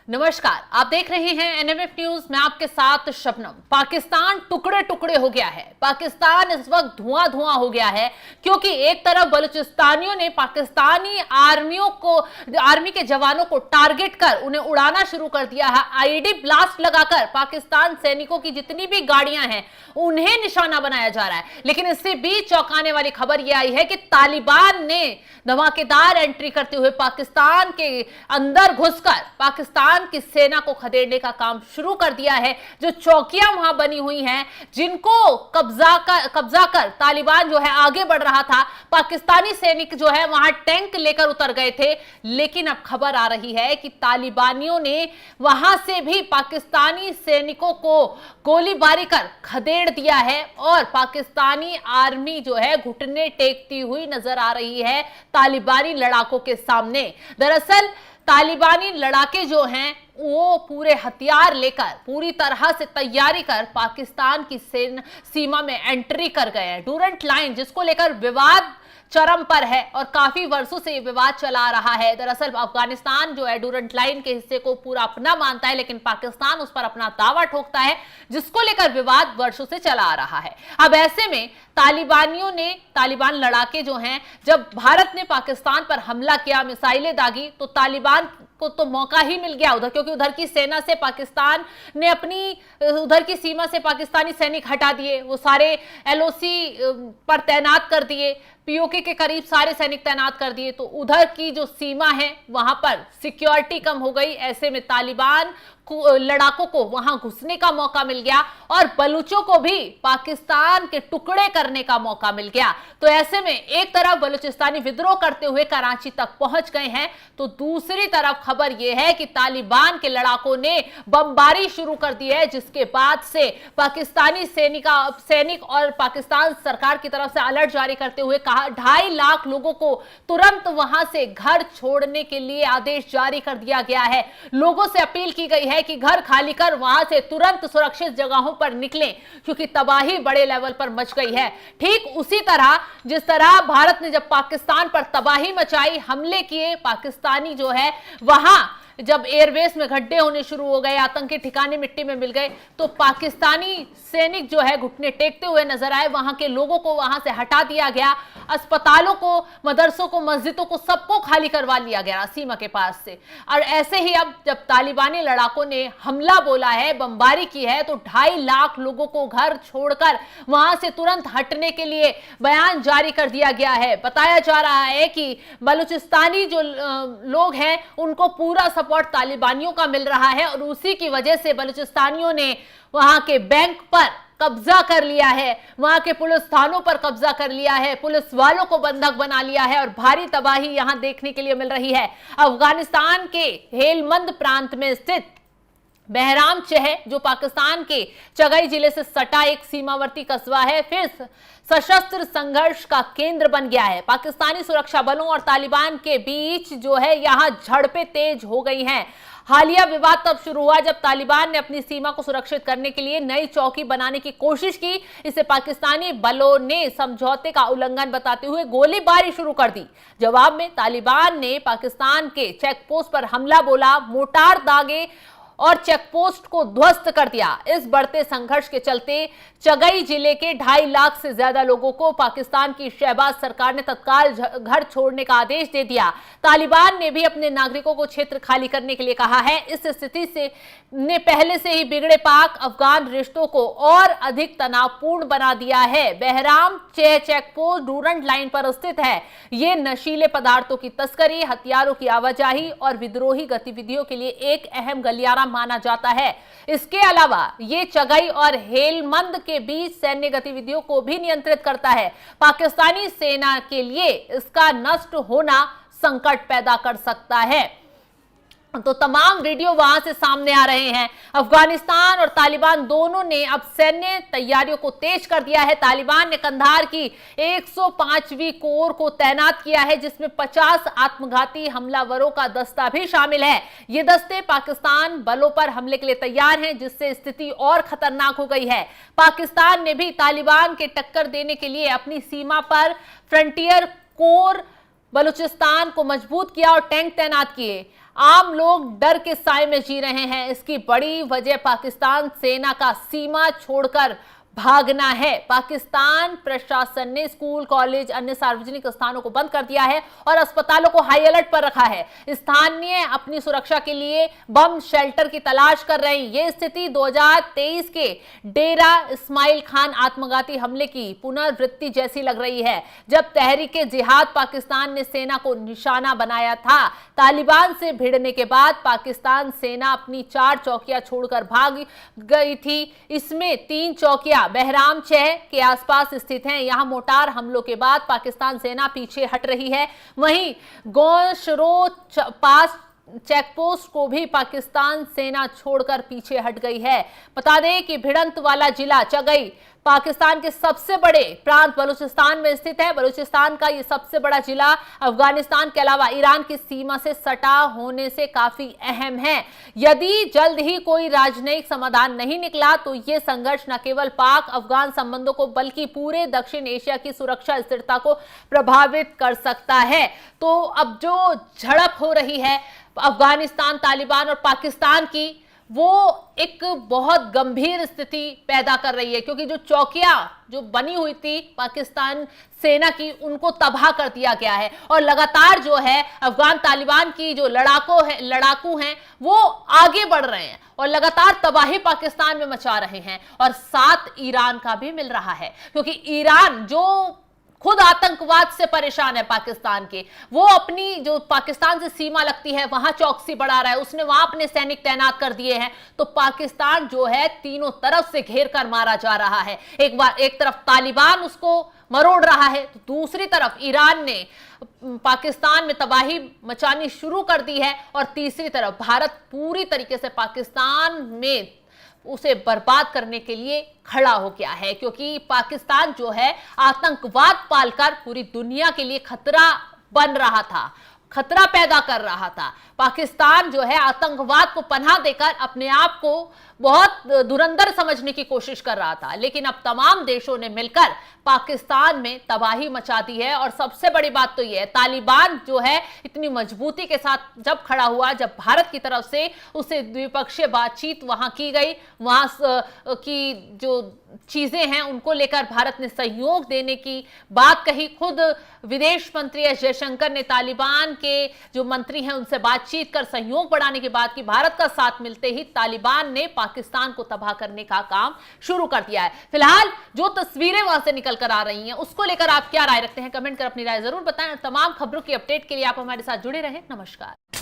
नमस्कार, आप देख रहे हैं एनएमएफ न्यूज। मैं आपके साथ शबनम। पाकिस्तान टुकड़े टुकड़े हो गया है। पाकिस्तान इस वक्त धुआं धुआं हो गया है क्योंकि एक तरफ बलूचिस्तानियों ने पाकिस्तानी आर्मी के जवानों को टारगेट कर उन्हें उड़ाना शुरू कर दिया है। आईईडी ब्लास्ट लगाकर पाकिस्तान सैनिकों की जितनी भी गाड़ियां हैं उन्हें निशाना बनाया जा रहा है। लेकिन इससे बीच चौंकाने वाली खबर यह आई है कि तालिबान ने धमाकेदार एंट्री करते हुए पाकिस्तान के अंदर घुसकर पाकिस्तान की सेना को खदेड़ने का काम शुरू कर दिया है। जो चौकियां वहां बनी हुई हैं, जिनको कब्जा कर तालिबान जो है आगे बढ़ रहा था, पाकिस्तानी सैनिक जो है वहां टैंक लेकर उतर गए थे। लेकिन अब खबर आ रही है कि तालिबानियों ने वहां से भी पाकिस्तानी सैनिकों को गोलीबारी कर खदेड़ दिया है और पाकिस्तानी आर्मी जो है घुटने टेकती हुई नजर आ रही है तालिबानी लड़ाकों के सामने। दरअसल तालिबानी लड़ाके जो हैं वो पूरे हथियार लेकर पूरी तरह से तैयारी कर पाकिस्तान की सीमा में एंट्री कर गए हैं। डूरंट लाइन जिसको लेकर विवाद चरम पर है और काफी वर्षों से ये विवाद चला आ रहा है। दरअसल अफगानिस्तान जो है डूरंट लाइन के हिस्से को पूरा अपना मानता है, लेकिन पाकिस्तान उस पर अपना दावा ठोकता है, जिसको लेकर विवाद वर्षों से चला आ रहा है। अब ऐसे में तालिबान लड़ाके जो हैं, जब भारत ने पाकिस्तान पर हमला किया, मिसाइलें दागी, तो तालिबान को तो मौका ही मिल गया उधर, क्योंकि उधर की सेना से पाकिस्तान ने उधर की सीमा से पाकिस्तानी सैनिक हटा दिए, वो सारे एलओसी पर तैनात कर दिए, पीओके के करीब सारे सैनिक तैनात कर दिए। तो उधर की जो सीमा है वहां पर सिक्योरिटी कम हो गई। ऐसे में तालिबान लड़ाकों को वहां घुसने का मौका मिल गया और बलूचों को भी पाकिस्तान के टुकड़े करने का मौका मिल गया। तो ऐसे में एक तरफ बलूचिस्तानी विद्रोह करते हुए कराची तक पहुंच गए हैं, तो दूसरी तरफ खबर यह है कि तालिबान के लड़ाकों ने बमबारी शुरू कर दी है, जिसके बाद से पाकिस्तानी सैनिक और पाकिस्तान सरकार की तरफ से अलर्ट जारी करते हुए कहा 2.5 लाख लोगों को तुरंत वहां से घर छोड़ने के लिए आदेश जारी कर दिया गया है। लोगों से अपील की गई है कि घर खाली कर वहां से तुरंत सुरक्षित जगहों पर निकलें, क्योंकि तबाही बड़े लेवल पर मच गई है। ठीक उसी तरह जिस तरह भारत ने जब पाकिस्तान पर तबाही मचाई, हमले किए, पाकिस्तानी जो है वहां जब एयरबेस में गड्ढे होने शुरू हो गए, आतंकी ठिकाने मिट्टी में मिल गए, तो पाकिस्तानी सैनिक जो है घुटने टेकते हुए नजर आए। वहां के लोगों को वहां से हटा दिया गया, अस्पतालों को, मदरसों को, मस्जिदों को, सबको खाली करवा लिया गया सीमा के पास से। और ऐसे ही अब जब तालिबानी लड़ाकों ने हमला बोला है, बमबारी की है, तो 2.5 लाख लोगों को घर छोड़कर वहां से तुरंत हटने के लिए बयान जारी कर दिया गया है। बताया जा रहा है कि बलूचिस्तानी जो लोग हैं उनको पूरा सपोर्ट तालिबानियों का मिल रहा है और उसी की वजह से बलूचिस्तानियों ने वहां के बैंक पर कब्जा कर लिया है, वहां के पुलिस थानों पर कब्जा कर लिया है, पुलिस वालों को बंधक बना लिया है और भारी तबाही यहां देखने के लिए मिल रही है। अफगानिस्तान के हेलमंद प्रांत में स्थित बहराम चह, जो पाकिस्तान के चगई जिले से सटा एक सीमावर्ती कस्बा है, फिर सशस्त्र संघर्ष का केंद्र बन गया है। पाकिस्तानी सुरक्षा बलों और तालिबान के बीच जो है यहां झड़पें तेज हो गई हैं। हालिया विवाद तब शुरू हुआ जब तालिबान ने अपनी सीमा को सुरक्षित करने के लिए नई चौकी बनाने की कोशिश की। इसे पाकिस्तानी बलों ने समझौते का उल्लंघन बताते हुए गोलीबारी शुरू कर दी। जवाब में तालिबान ने पाकिस्तान के चेकपोस्ट पर हमला बोला, मोर्टार दागे और चेकपोस्ट को ध्वस्त कर दिया। इस बढ़ते संघर्ष के चलते चगई जिले के 2.5 लाख से ज्यादा लोगों को पाकिस्तान की शहबाज सरकार ने तत्काल घर छोड़ने का आदेश दे दिया। तालिबान ने भी अपने नागरिकों को क्षेत्र खाली करने के लिए कहा है। इस स्थिति से ने पहले से ही बिगड़े पाक अफगान रिश्तों को और अधिक तनावपूर्ण बना दिया है। बहराम चेकपोस्ट डूरंट लाइन पर स्थित है। ये नशीले पदार्थों की तस्करी, हथियारों की आवाजाही और विद्रोही गतिविधियों के लिए एक अहम गलियारा माना जाता है। इसके अलावा ये चगई और हेलमंद के बीच सैन्य गतिविधियों को भी नियंत्रित करता है। पाकिस्तानी सेना के लिए इसका नष्ट होना संकट पैदा कर सकता है। तो तमाम वीडियो वहां से सामने आ रहे हैं। अफगानिस्तान और तालिबान दोनों ने अब सैन्य तैयारियों को तेज कर दिया है। तालिबान ने कंधार की 105वीं कोर को तैनात किया है, जिसमें 50 आत्मघाती हमलावरों का दस्ता भी शामिल है। ये दस्ते पाकिस्तान बलों पर हमले के लिए तैयार हैं, जिससे स्थिति और खतरनाक हो गई है। पाकिस्तान ने भी तालिबान के टक्कर देने के लिए अपनी सीमा पर फ्रंटियर कोर बलूचिस्तान को मजबूत किया और टैंक तैनात किए। आम लोग डर के साए में जी रहे हैं। इसकी बड़ी वजह पाकिस्तान सेना का सीमा छोड़कर भागना है। पाकिस्तान प्रशासन ने स्कूल, कॉलेज, अन्य सार्वजनिक स्थानों को बंद कर दिया है और अस्पतालों को हाई अलर्ट पर रखा है। स्थानीय अपनी सुरक्षा के लिए बम शेल्टर की तलाश कर रहे हैं। यह स्थिति 2023 के डेरा इस्माइल खान आत्मघाती हमले की पुनरावृत्ति जैसी लग रही है, जब तहरीके जिहाद पाकिस्तान ने सेना को निशाना बनाया था। तालिबान से भिड़ने के बाद पाकिस्तान सेना अपनी 4 चौकियां छोड़कर भाग गई थी। इसमें 3 चौकियां बहराम 6 के आसपास स्थित हैं। यहां मोटार हमलों के बाद पाकिस्तान सेना पीछे हट रही है। वहीं गोशरो पास चेकपोस्ट को भी पाकिस्तान सेना छोड़कर पीछे हट गई है। बता दें कि भिड़ंत वाला जिला चगई पाकिस्तान के सबसे बड़े प्रांत बलूचिस्तान में स्थित है। बलूचिस्तान का यह सबसे बड़ा जिला अफगानिस्तान के अलावा ईरान की सीमा से सटा होने से काफी अहम है। यदि जल्द ही कोई राजनयिक समाधान नहीं निकला तो यह संघर्ष न केवल पाक अफगान संबंधों को बल्कि पूरे दक्षिण एशिया की सुरक्षा स्थिरता को प्रभावित कर सकता है। तो अब जो झड़प हो रही है अफगानिस्तान, तालिबान और पाकिस्तान की, वो एक बहुत गंभीर स्थिति पैदा कर रही है, क्योंकि जो चौकियां जो बनी हुई थी पाकिस्तान सेना की, उनको तबाह कर दिया गया है। और लगातार जो है अफगान तालिबान की जो लड़ाकू हैं वो आगे बढ़ रहे हैं और लगातार तबाही पाकिस्तान में मचा रहे हैं। और साथ ईरान का भी मिल रहा है, क्योंकि ईरान जो खुद आतंकवाद से परेशान है पाकिस्तान के, वो अपनी जो पाकिस्तान से सीमा लगती है वहां चौकसी बढ़ा रहा है। उसने वहां अपने सैनिक तैनात कर दिए हैं। तो पाकिस्तान जो है तीनों तरफ से घेर कर मारा जा रहा है। एक तरफ तालिबान उसको मरोड़ रहा है, तो दूसरी तरफ ईरान ने पाकिस्तान में तबाही मचानी शुरू कर दी है, और तीसरी तरफ भारत पूरी तरीके से पाकिस्तान में उसे बर्बाद करने के लिए खड़ा हो गया है। क्योंकि पाकिस्तान जो है आतंकवाद पालकर पूरी दुनिया के लिए खतरा बन रहा था, खतरा पैदा कर रहा था। पाकिस्तान जो है आतंकवाद को पनाह देकर अपने आप को बहुत धुरंधर समझने की कोशिश कर रहा था, लेकिन अब तमाम देशों ने मिलकर पाकिस्तान में तबाही मचा दी है। और सबसे बड़ी बात तो यह है, तालिबान जो है इतनी मजबूती के साथ जब खड़ा हुआ, जब भारत की तरफ से उसे द्विपक्षीय बातचीत वहां की गई, वहां की जो चीजें हैं उनको लेकर भारत ने सहयोग देने की बात कही। खुद विदेश मंत्री एस जयशंकर ने तालिबान के जो मंत्री हैं उनसे बातचीत कर सहयोग बढ़ाने की बात की। भारत का साथ मिलते ही तालिबान ने पाकिस्तान को तबाह करने का काम शुरू कर दिया है। फिलहाल जो तस्वीरें वहां से निकल कर आ रही हैं उसको लेकर आप क्या राय रखते हैं, कमेंट कर अपनी राय जरूर बताएं। तमाम खबरों की अपडेट के लिए आप हमारे साथ जुड़े रहें। नमस्कार।